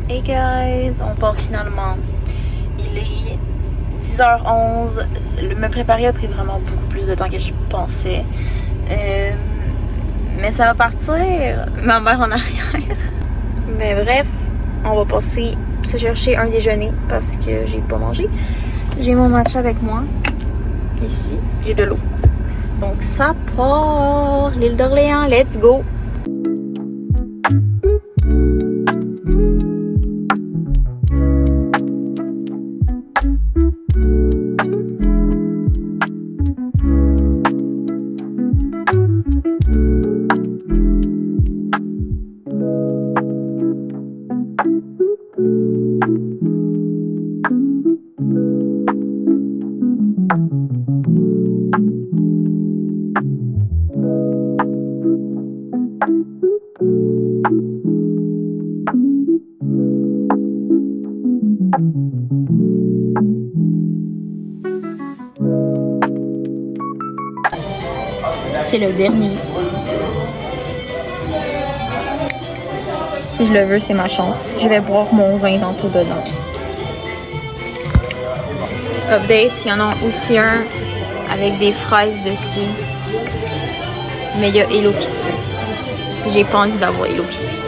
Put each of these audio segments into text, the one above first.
Hey guys, on part finalement. Il est 10h11. Me préparer a pris vraiment beaucoup plus de temps que je pensais. Mais ça va partir. Ma mère en arrière. Mais bref, on va passer se chercher un déjeuner parce que j'ai pas mangé. J'ai mon matcha avec moi. Ici, j'ai de l'eau. Donc ça part. L'île d'Orléans, let's go! C'est le dernier. Si je le veux, c'est ma chance. Je vais boire mon vin dans tout dedans. Update, il y en a aussi un avec des fraises dessus. Mais il y a Hello Kitty. J'ai pas envie d'avoir Hello Kitty.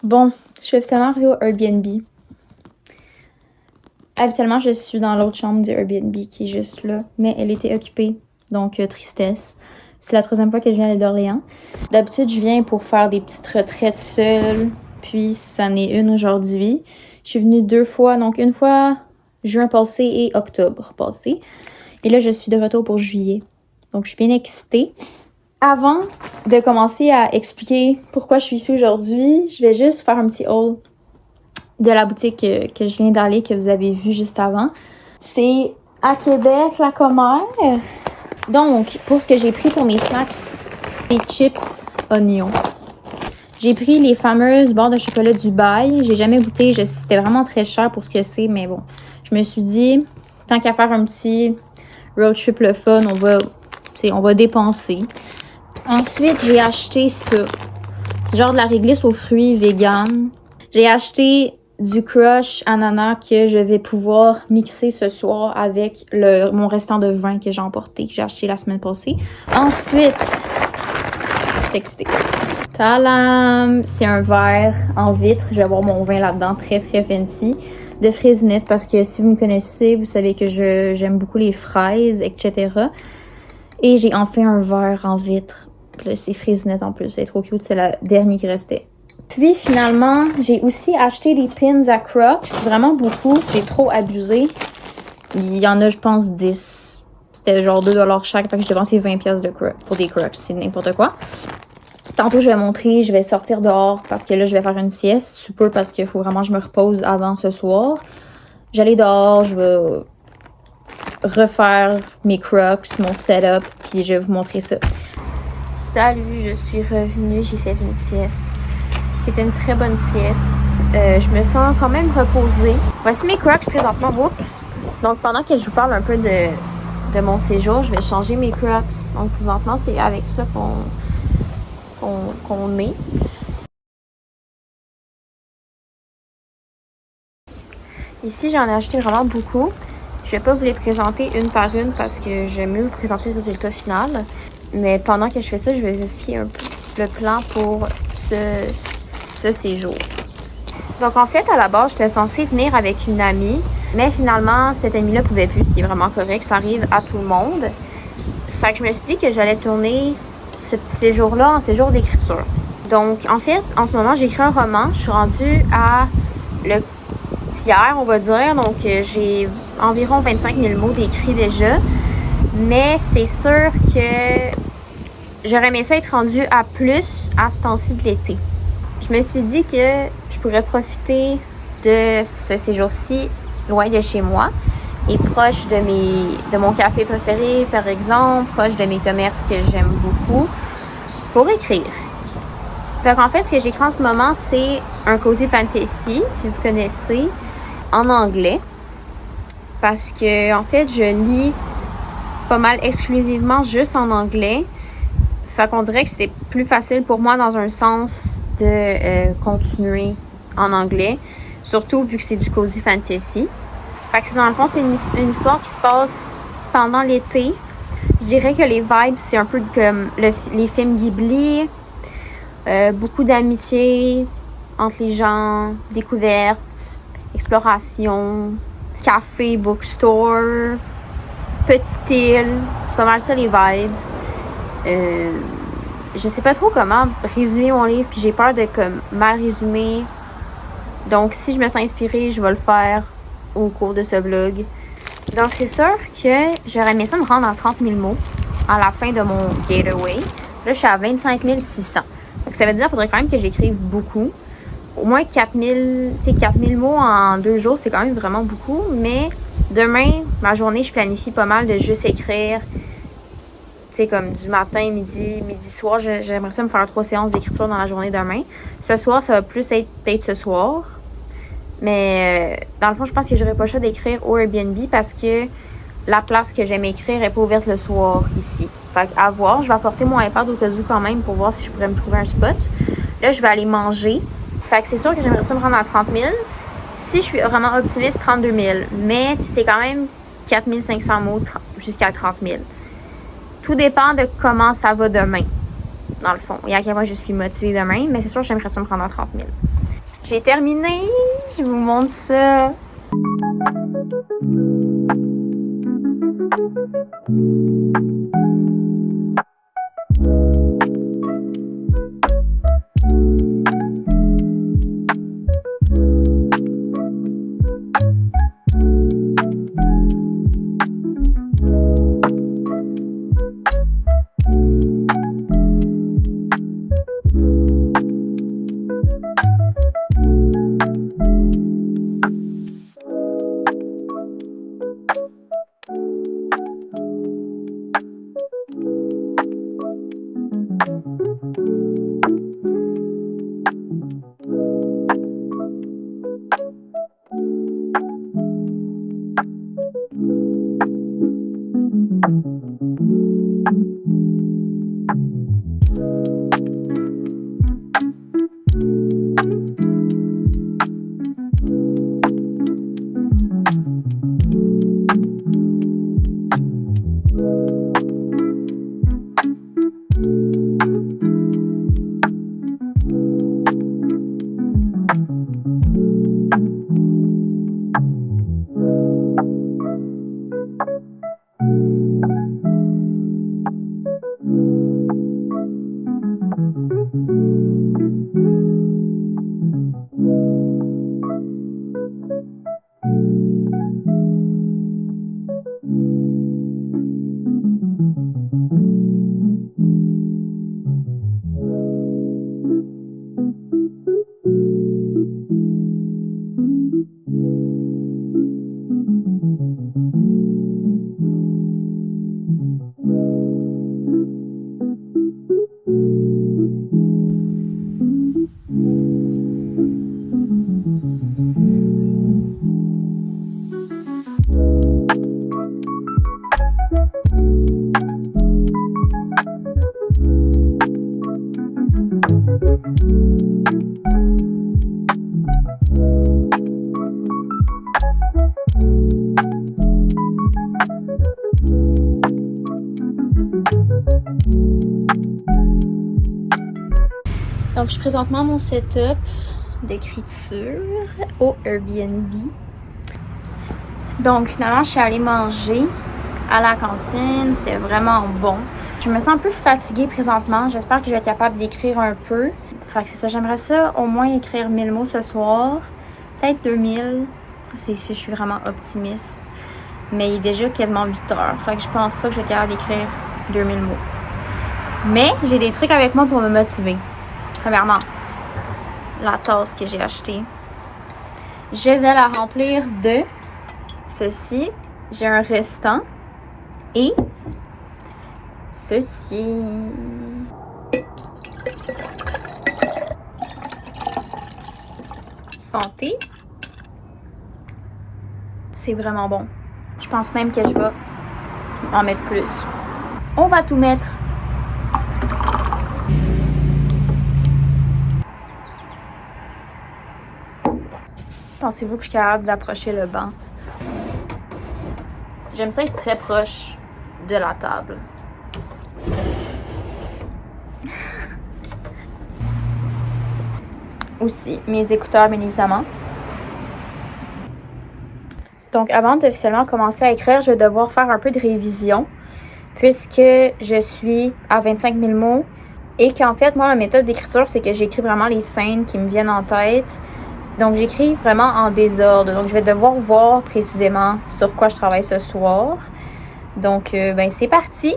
Bon, je suis officiellement arrivée au Airbnb. Habituellement, je suis dans l'autre chambre du Airbnb qui est juste là, mais elle était occupée, donc tristesse. C'est la troisième fois que je viens à l'île d'Orléans. D'habitude, je viens pour faire des petites retraites seule, puis c'en est une aujourd'hui. Je suis venue 2 fois, donc une fois juin passé et octobre passé. Et là, je suis de retour pour juillet. Donc, je suis bien excitée. Avant de commencer à expliquer pourquoi je suis ici aujourd'hui, je vais juste faire un petit haul de la boutique que je viens d'aller, que vous avez vu juste avant. C'est à Québec, la Commère. Donc, pour ce que j'ai pris pour mes snacks, des chips oignons. J'ai pris les fameuses barres de chocolat Dubaï. J'ai jamais goûté, c'était vraiment très cher pour ce que c'est, mais bon. Je me suis dit, tant qu'à faire un petit road trip le fun, on va dépenser. Ensuite, j'ai acheté ça. C'est genre de la réglisse aux fruits vegan. J'ai acheté du crush ananas que je vais pouvoir mixer ce soir avec mon restant de vin que j'ai emporté, que j'ai acheté la semaine passée. Ensuite, je suis excitée. Tadam! C'est un verre en vitre. Je vais avoir mon vin là-dedans, très très fancy. De fraisinette, parce que si vous me connaissez, vous savez que j'aime beaucoup les fraises, etc. Et j'ai enfin un verre en vitre. Là, c'est fraisinette en plus. C'est trop cute. C'est le dernier qui restait. Puis finalement, j'ai aussi acheté des pins à Crocs. Vraiment beaucoup. J'ai trop abusé. Il y en a, je pense, 10. C'était genre 2$ chaque. Fait que j'ai dépensé 20$ pour des Crocs. C'est n'importe quoi. Tantôt, je vais montrer. Je vais sortir dehors parce que là, je vais faire une sieste. Super parce qu'il faut vraiment que je me repose avant ce soir. J'allais dehors. Je vais refaire mes Crocs, mon setup. Puis je vais vous montrer ça. Salut, je suis revenue, j'ai fait une sieste. C'était une très bonne sieste. Je me sens quand même reposée. Voici mes Crocs présentement. Oups! Donc pendant que je vous parle un peu de mon séjour, je vais changer mes Crocs. Donc présentement, c'est avec ça qu'on est. Ici, j'en ai acheté vraiment beaucoup. Je vais pas vous les présenter une par une parce que j'aime mieux vous présenter le résultat final. Mais pendant que je fais ça, je vais vous expliquer un peu le plan pour ce séjour. Donc en fait, à la base, j'étais censée venir avec une amie, mais finalement, cette amie-là pouvait plus, ce qui est vraiment correct, ça arrive à tout le monde. Fait que je me suis dit que j'allais tourner ce petit séjour-là en séjour d'écriture. Donc en fait, en ce moment, j'écris un roman, je suis rendue à le tiers, on va dire, donc j'ai environ 25 000 mots d'écrits déjà, mais c'est sûr que j'aurais aimé ça être rendue à plus à ce temps-ci de l'été. Je me suis dit que je pourrais profiter de ce séjour-ci loin de chez moi et proche de mon café préféré, par exemple, proche de mes commerces que j'aime beaucoup, pour écrire. Donc en fait, ce que j'écris en ce moment, c'est un cozy fantasy, si vous connaissez, en anglais. Parce que en fait, je lis pas mal exclusivement juste en anglais. Fait qu'on dirait que c'est plus facile pour moi dans un sens de continuer en anglais. Surtout vu que c'est du cozy fantasy. Fait que dans le fond, c'est une histoire qui se passe pendant l'été. Je dirais que les vibes, c'est un peu comme les films Ghibli. Beaucoup d'amitié entre les gens, découvertes, exploration, café, bookstore, petite île. C'est pas mal ça les vibes. Je sais pas trop comment résumer mon livre, puis j'ai peur de comme mal résumer. Donc si je me sens inspirée, je vais le faire au cours de ce vlog. Donc c'est sûr que j'aurais aimé ça me rendre à 30 000 mots à la fin de mon getaway. Là, je suis à 25 600. Donc ça veut dire qu'il faudrait quand même que j'écrive beaucoup. Au moins 4 000 mots en 2 jours, c'est quand même vraiment beaucoup. Mais demain, ma journée, je planifie pas mal de juste écrire. Tu sais, comme du matin, midi, soir. J'aimerais ça me faire 3 séances d'écriture dans la journée demain. Ce soir, ça va plus être peut-être ce soir. Mais dans le fond, je pense que j'aurais pas le choix d'écrire au Airbnb parce que la place que j'aime écrire n'est pas ouverte le soir ici. Fait à voir, je vais apporter mon iPad au cas où quand même pour voir si je pourrais me trouver un spot. Là, je vais aller manger. Fait que c'est sûr que j'aimerais ça me rendre à 30 000. Si je suis vraiment optimiste, 32 000. Mais c'est quand même 4 500 mots jusqu'à 30 000. Tout dépend de comment ça va demain, dans le fond. Et à quel point je suis motivée demain. Mais c'est sûr que j'aimerais ça me rendre à 30 000. J'ai terminé. Je vous montre ça. Donc, je suis présentement mon setup. d'écriture au Airbnb. Donc finalement, je suis allée manger à la cantine. C'était vraiment bon. Je me sens un peu fatiguée présentement. J'espère que je vais être capable d'écrire un peu. Fait que c'est ça. J'aimerais ça au moins écrire 1000 mots ce soir. Peut-être 2000. C'est si je suis vraiment optimiste. Mais il est déjà quasiment 8 heures. Fait que je pense pas que je vais être capable d'écrire 2000 mots. Mais j'ai des trucs avec moi pour me motiver. Premièrement, la tasse que j'ai achetée. Je vais la remplir de ceci. J'ai un restant. Et ceci. Santé. C'est vraiment bon. Je pense même que je vais en mettre plus. On va tout mettre. Pensez-vous que je suis capable d'approcher le banc? J'aime ça être très proche de la table. Aussi, mes écouteurs, bien évidemment. Donc, avant d'officiellement commencer à écrire, je vais devoir faire un peu de révision puisque je suis à 25 000 mots et qu'en fait, moi, ma méthode d'écriture, c'est que j'écris vraiment les scènes qui me viennent en tête. Donc, j'écris vraiment en désordre. Donc, je vais devoir voir précisément sur quoi je travaille ce soir. Donc, ben, c'est parti!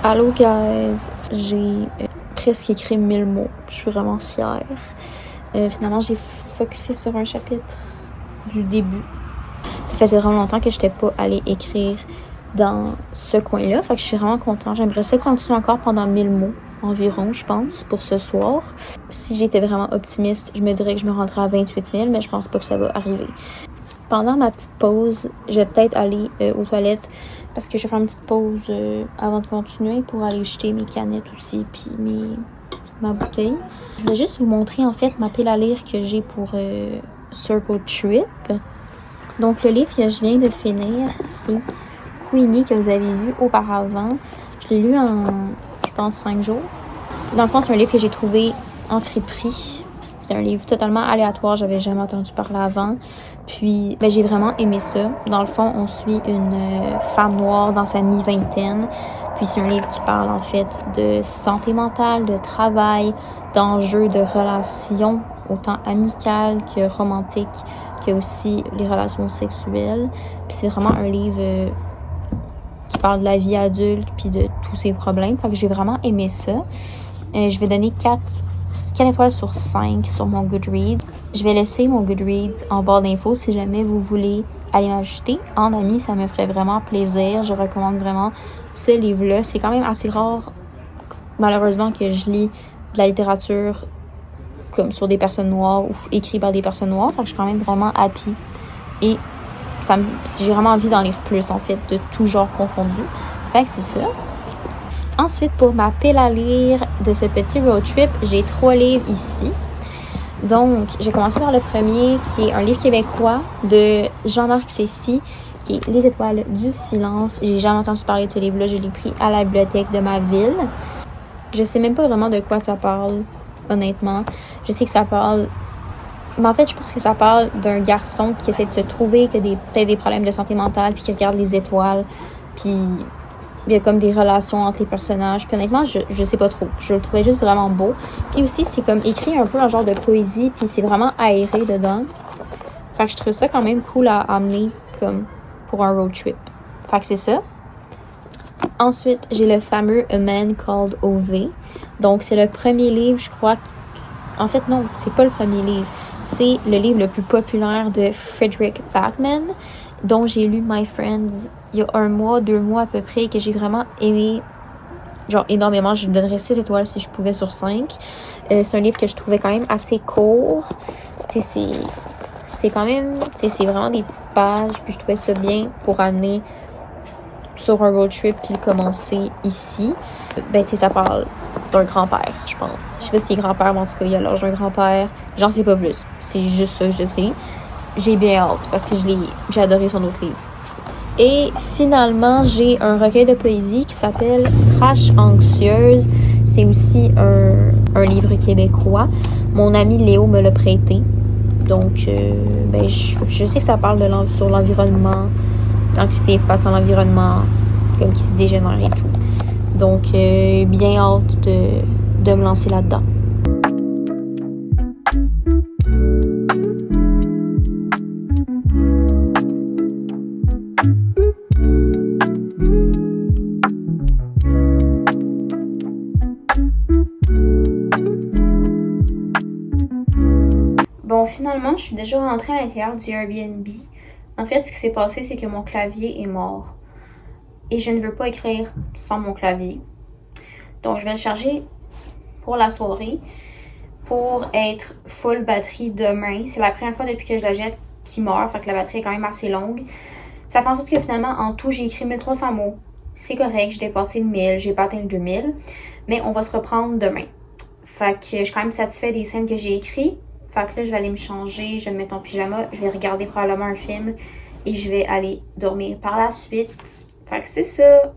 Allô guys, j'ai presque écrit 1000 mots, je suis vraiment fière. Finalement j'ai focusé sur un chapitre du début. Ça faisait vraiment longtemps que je n'étais pas allée écrire dans ce coin-là, fait que je suis vraiment contente. J'aimerais ça continuer encore pendant 1000 mots environ, je pense, pour ce soir. Si j'étais vraiment optimiste, je me dirais que je me rendrais à 28 000, mais je pense pas que ça va arriver. Pendant ma petite pause, je vais peut-être aller aux toilettes parce que je vais faire une petite pause avant de continuer pour aller jeter mes canettes aussi puis ma bouteille. Je vais juste vous montrer en fait ma pile à lire que j'ai pour Circle Trip. Donc le livre que je viens de finir, c'est Queenie que vous avez vu auparavant. Je l'ai lu en, je pense, 5 jours. Dans le fond, c'est un livre que j'ai trouvé en friperie. C'est un livre totalement aléatoire, j'avais jamais entendu parler avant. Puis, ben, j'ai vraiment aimé ça. Dans le fond, on suit une femme noire dans sa mi-vingtaine. Puis, c'est un livre qui parle en fait de santé mentale, de travail, d'enjeux de relations, autant amicales que romantiques, que aussi les relations sexuelles. Puis, c'est vraiment un livre qui parle de la vie adulte puis de tous ses problèmes. Fait que j'ai vraiment aimé ça. Je vais donner 4 étoiles sur 5 sur mon Goodreads. Je vais laisser mon Goodreads en barre d'infos si jamais vous voulez aller m'ajouter en ami. Ça me ferait vraiment plaisir. Je recommande vraiment ce livre-là. C'est quand même assez rare, malheureusement, que je lis de la littérature comme sur des personnes noires ou écrit par des personnes noires. Fait que je suis quand même vraiment happy. Et j'ai vraiment envie d'en lire plus, en fait, de tout genre confondu. Fait que c'est ça. Ensuite, pour ma pile à lire de ce petit road trip, j'ai 3 livres ici. Donc, j'ai commencé par le premier, qui est un livre québécois de Jean-Marc Cessy, qui est Les étoiles du silence. J'ai jamais entendu parler de ce livre-là, je l'ai pris à la bibliothèque de ma ville. Je sais même pas vraiment de quoi ça parle, honnêtement. Je sais que ça parle... Mais en fait, je pense que ça parle d'un garçon qui essaie de se trouver, qui a peut-être des problèmes de santé mentale, puis qui regarde les étoiles, puis... Il y a comme des relations entre les personnages. Puis honnêtement, je sais pas trop. Je le trouvais juste vraiment beau. Puis aussi, c'est comme écrit un peu en genre de poésie. Puis c'est vraiment aéré dedans. Fait que je trouve ça quand même cool à amener comme pour un road trip. Fait que c'est ça. Ensuite, j'ai le fameux A Man Called Ove. Donc c'est le premier livre, je crois. En fait, non, c'est pas le premier livre. C'est le livre le plus populaire de Frederick Backman, dont j'ai lu My Friends il y a 1 mois, 2 mois à peu près, que j'ai vraiment aimé, genre énormément. Je lui donnerais 6 étoiles si je pouvais sur 5. C'est un livre que je trouvais quand même assez court. Tu sais, c'est quand même, tu sais, c'est vraiment des petites pages, puis je trouvais ça bien pour amener sur un road trip puis le commencer ici. Ben, tu sais, ça parle d'un grand-père, je pense. Je sais pas s'il est grand-père, mais en tout cas, il a l'âge d'un grand-père. J'en sais pas plus. C'est juste ça que je sais. J'ai bien hâte parce que j'ai adoré son autre livre. Et finalement, j'ai un recueil de poésie qui s'appelle Trash anxieuse. C'est aussi un livre québécois. Mon ami Léo me l'a prêté. Donc, ben, je sais que ça parle sur l'environnement, l'anxiété face à l'environnement, comme qui se dégénère et tout. Donc, bien hâte de me lancer là-dedans. Bon, finalement, je suis déjà rentrée à l'intérieur du Airbnb. En fait, ce qui s'est passé, c'est que mon clavier est mort. Et je ne veux pas écrire sans mon clavier. Donc, je vais le charger pour la soirée pour être full batterie demain. C'est la première fois depuis que je la jette qui meurt, fait que la batterie est quand même assez longue. Ça fait en sorte que finalement, en tout, j'ai écrit 1300 mots. C'est correct, j'ai dépassé le 1000, j'ai pas atteint le 2000, mais on va se reprendre demain. Fait que je suis quand même satisfaite des scènes que j'ai écrites. Fait que là, je vais aller me changer, je vais me mettre en pyjama, je vais regarder probablement un film et je vais aller dormir par la suite. Fait que c'est ça.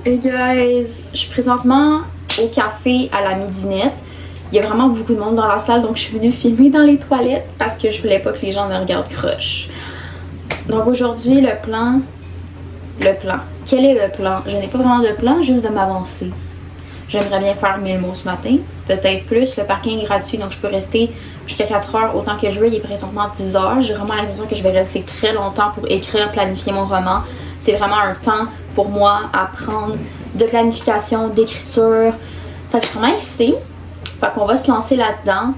Hey guys, je suis présentement au café à la midinette. Il y a vraiment beaucoup de monde dans la salle, donc je suis venue filmer dans les toilettes parce que je voulais pas que les gens me regardent croche. Donc aujourd'hui, le plan. Quel est le plan? Je n'ai pas vraiment de plan, juste de m'avancer. J'aimerais bien faire 1000 mots ce matin, peut-être plus. Le parking est gratuit, donc je peux rester jusqu'à 4 heures autant que je veux. Il est présentement 10 heures. J'ai vraiment l'impression que je vais rester très longtemps pour écrire, planifier mon roman. C'est vraiment un temps pour moi à prendre de planification, d'écriture. Fait que je suis vraiment excitée. Fait qu'on va se lancer là-dedans.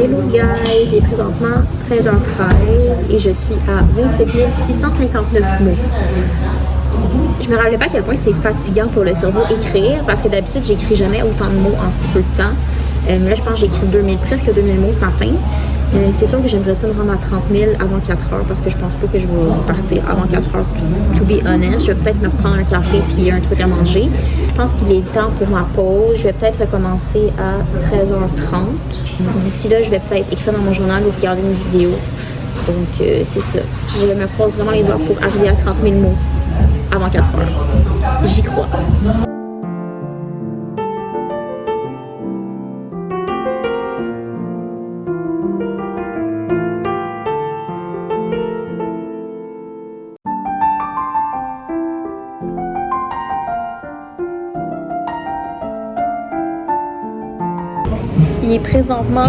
Hello guys, il est présentement 13h13 et je suis à 28 659 mots. Je me rappelais pas à quel point c'est fatigant pour le cerveau écrire parce que d'habitude j'écris jamais autant de mots en si peu de temps. Mais là je pense que j'ai écrit presque 2000 mots ce matin. C'est sûr que j'aimerais ça me rendre à 30 000 avant 4 heures parce que je pense pas que je vais partir avant 4 heures. To be honest, je vais peut-être me reprendre un café puis un truc à manger. Je pense qu'il est temps pour ma pause. Je vais peut-être recommencer à 13h30. D'ici là, je vais peut-être écrire dans mon journal ou regarder une vidéo. Donc c'est ça. Je me croise vraiment les doigts pour arriver à 30 000 mots avant 4 heures. J'y crois. Il est présentement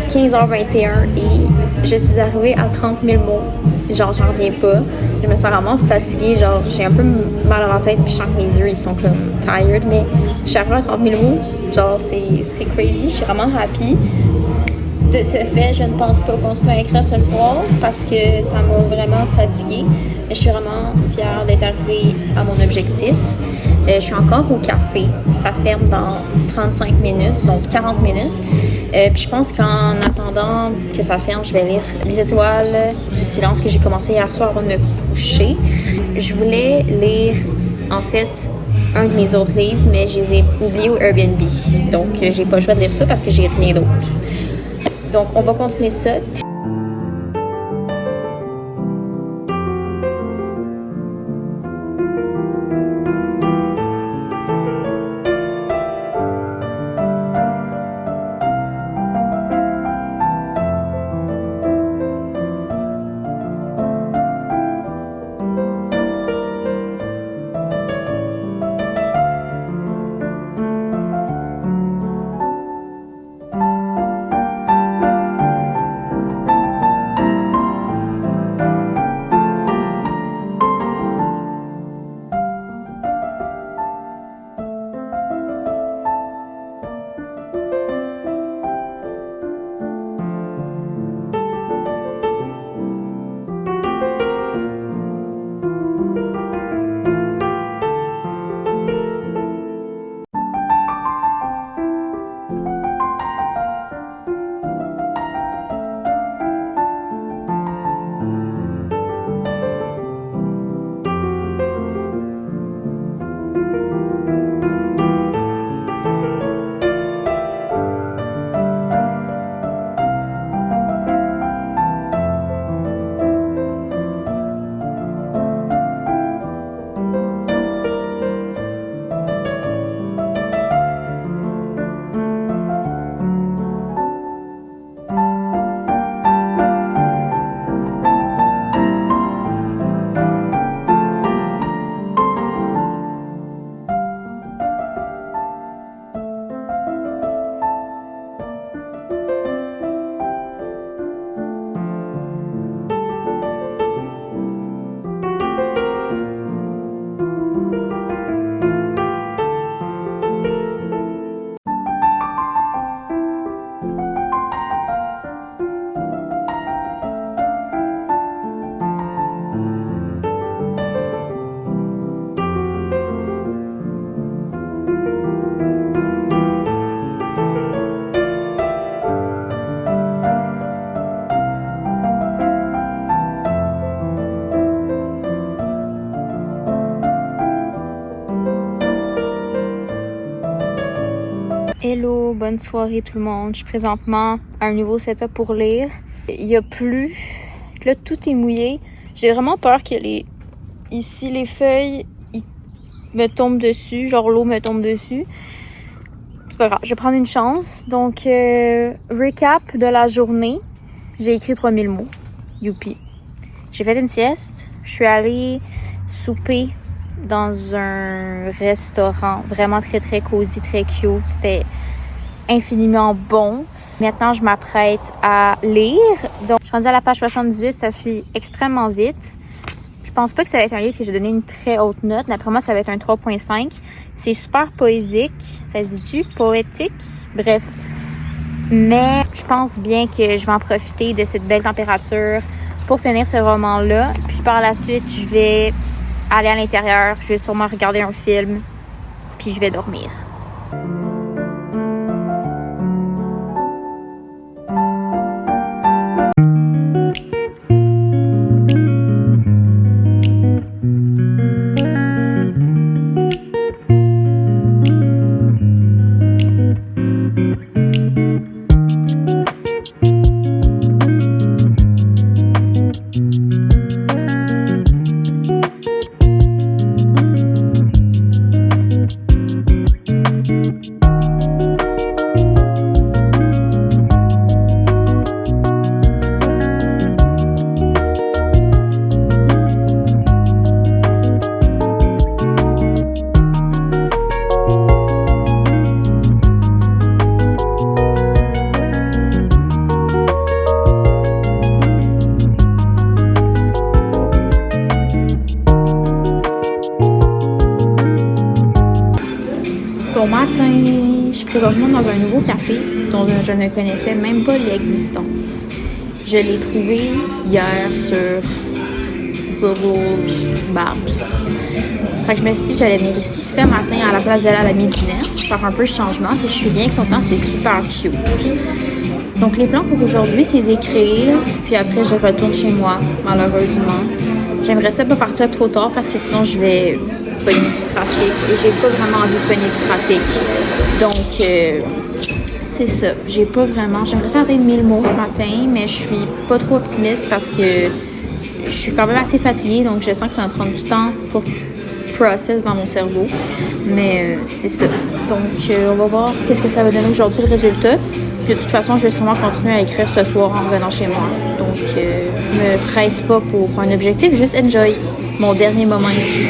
15h21 et je suis arrivée à 30 000 mots. Genre, j'en reviens pas. Je me sens vraiment fatiguée. Genre, j'ai un peu mal à la tête puis je sens que mes yeux, ils sont comme tired. Mais je suis arrivée à 30 000 mots. Genre, c'est crazy. Je suis vraiment happy. De ce fait, je ne pense pas continuer à écrire ce soir parce que ça m'a vraiment fatiguée. Je suis vraiment fière d'être arrivée à mon objectif. Je suis encore au café. Ça ferme dans 35 minutes, donc 40 minutes. Puis je pense qu'en attendant que ça ferme, je vais lire Les Étoiles du silence que j'ai commencé hier soir avant de me coucher. Je voulais lire, en fait, un de mes autres livres, mais je les ai oubliés au Airbnb. Donc, j'ai pas le choix de lire ça parce que j'ai rien d'autre. Donc, on va continuer ça. Hello, bonne soirée tout le monde. Je suis présentement à un nouveau setup pour lire. Il y a plu. Là, tout est mouillé. J'ai vraiment peur que ici, les feuilles me tombent dessus. Genre, l'eau me tombe dessus. C'est pas grave, je vais prendre une chance. Donc, recap de la journée. J'ai écrit 3000 mots. Youpi. J'ai fait une sieste. Je suis allée souper dans un restaurant vraiment très très cosy, très cute. C'était infiniment bon. Maintenant, je m'apprête à lire. Donc, je suis rendue à la page 78. Ça se lit extrêmement vite. Je pense pas que ça va être un livre que je vais donner une très haute note. D'après moi, ça va être un 3.5. C'est super poésique. Ça se dit-tu? Poétique? Bref. Mais je pense bien que je vais en profiter de cette belle température pour finir ce roman-là. Puis par la suite, je vais aller à l'intérieur, je vais sûrement regarder un film, puis je vais dormir. Bon matin, je suis présentement dans un nouveau café dont je ne connaissais même pas l'existence. Je l'ai trouvé hier sur Google Maps. Fait que je me suis dit que j'allais venir ici ce matin à la place d'aller à la Midinette, faire un peu de changement, puis je suis bien contente, c'est super cute. Donc les plans pour aujourd'hui, c'est d'écrire, puis après je retourne chez moi, malheureusement. J'aimerais ça pas partir trop tard parce que sinon je vais pogner du trafic et j'ai pas vraiment envie de pogner du trafic. Donc c'est ça, j'ai pas vraiment... J'aimerais ça atteindre 1000 mots ce matin, mais je suis pas trop optimiste parce que je suis quand même assez fatiguée, donc je sens que ça va prendre du temps pour process dans mon cerveau. Mais c'est ça. Donc on va voir qu'est-ce que ça va donner aujourd'hui le résultat. Puis de toute façon, je vais sûrement continuer à écrire ce soir en revenant chez moi. Donc je me presse pas pour un objectif, juste enjoy mon dernier moment ici.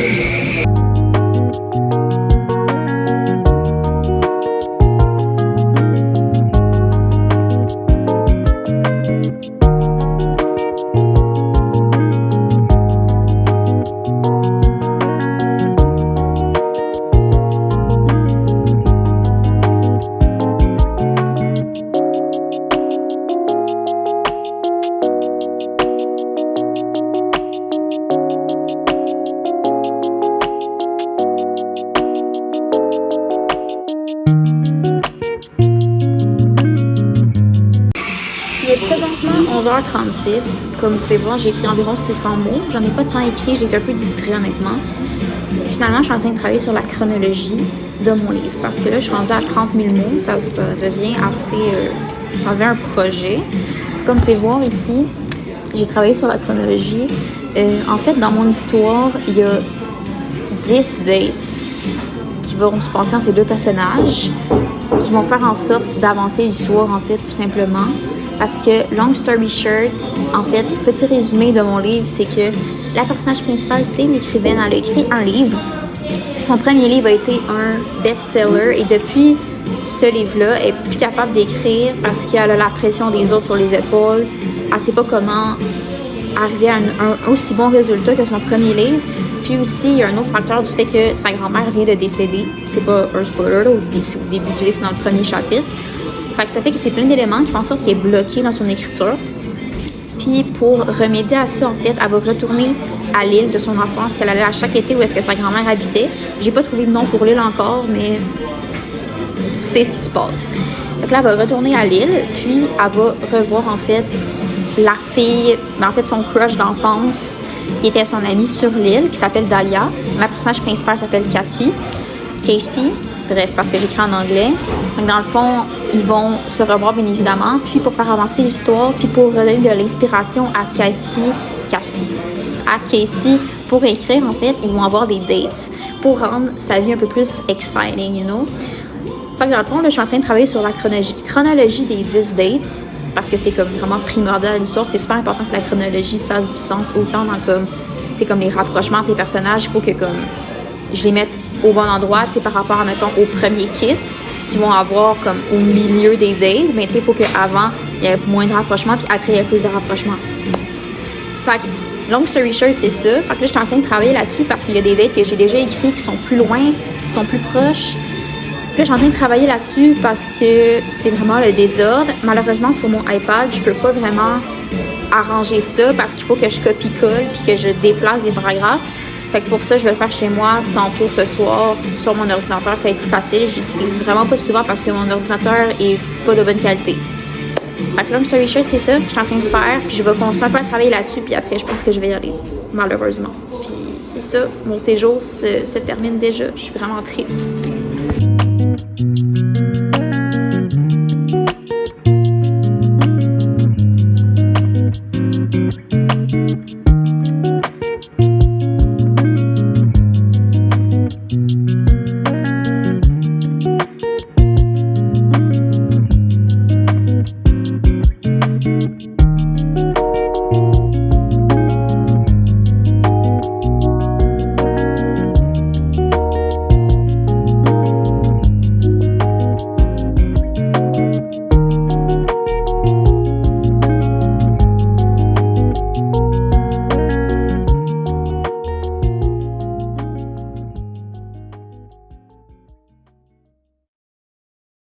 Il est présentement 11h36. Comme vous pouvez voir, j'ai écrit environ 600 mots. J'en ai pas tant écrit, j'ai été un peu distrait honnêtement. Finalement, je suis en train de travailler sur la chronologie de mon livre parce que là, je suis rendue à 30 000 mots. Ça devient assez... ça devient un projet. Comme vous pouvez voir ici, j'ai travaillé sur la chronologie. En fait, dans mon histoire, il y a 10 dates qui vont se passer entre les deux personnages qui vont faire en sorte d'avancer l'histoire, en fait, tout simplement. Parce que, long story short, en fait, petit résumé de mon livre, c'est que la personnage principale, c'est une écrivaine. Elle a écrit un livre. Son premier livre a été un best-seller et depuis ce livre-là, elle est plus capable d'écrire parce qu'elle a la pression des autres sur les épaules. Elle ne sait pas comment arriver à un aussi bon résultat que son premier livre. Puis aussi, il y a un autre facteur du fait que sa grand-mère vient de décéder. C'est pas un spoiler, là, au début du livre, c'est dans le premier chapitre. Fait que ça fait que c'est plein d'éléments qui font en sorte qu'elle est bloquée dans son écriture. Puis pour remédier à ça, en fait, elle va retourner à l'île de son enfance qu'elle allait à chaque été où est-ce que sa grand-mère habitait. J'ai pas trouvé de nom pour l'île encore, mais c'est ce qui se passe. Donc là, elle va retourner à l'île, puis elle va revoir en fait la fille, en fait son crush d'enfance qui était son amie sur l'île, qui s'appelle Dahlia. Ma personnage principal s'appelle Casey. Bref, parce que j'écris en anglais. Donc, dans le fond, ils vont se revoir, bien évidemment. Puis, pour faire avancer l'histoire, puis pour redonner de l'inspiration à Casey, pour écrire, en fait, ils vont avoir des dates pour rendre sa vie un peu plus exciting, you know. Fait que, dans le fond, là, je suis en train de travailler sur la chronologie des 10 dates parce que c'est comme vraiment primordial à l'histoire. C'est super important que la chronologie fasse du sens autant dans comme, tu sais, comme les rapprochements entre les personnages. Il faut que, comme, je les mette au bon endroit, tu sais, par rapport à, mettons, au premier kiss qu'ils vont avoir comme au milieu des dates, mais tu sais, il faut qu'avant, il y ait moins de rapprochement, puis après, il y ait plus de rapprochement. Fait que, long story short, c'est ça. Fait que là, je suis en train de travailler là-dessus parce qu'il y a des dates que j'ai déjà écrites qui sont plus loin, qui sont plus proches. Puis là, je suis en train de travailler là-dessus parce que c'est vraiment le désordre. Malheureusement, sur mon iPad, je peux pas vraiment arranger ça parce qu'il faut que je copie-colle puis que je déplace des paragraphes. Fait que pour ça, je vais le faire chez moi tantôt ce soir sur mon ordinateur. Ça va être plus facile. Je l'utilise vraiment pas souvent parce que mon ordinateur est pas de bonne qualité. Fait que long story short, c'est ça que je suis en train de faire. Puis je vais continuer un peu à travailler là-dessus. Puis après, je pense que je vais y aller, malheureusement. Puis c'est ça, mon séjour se termine déjà. Je suis vraiment triste.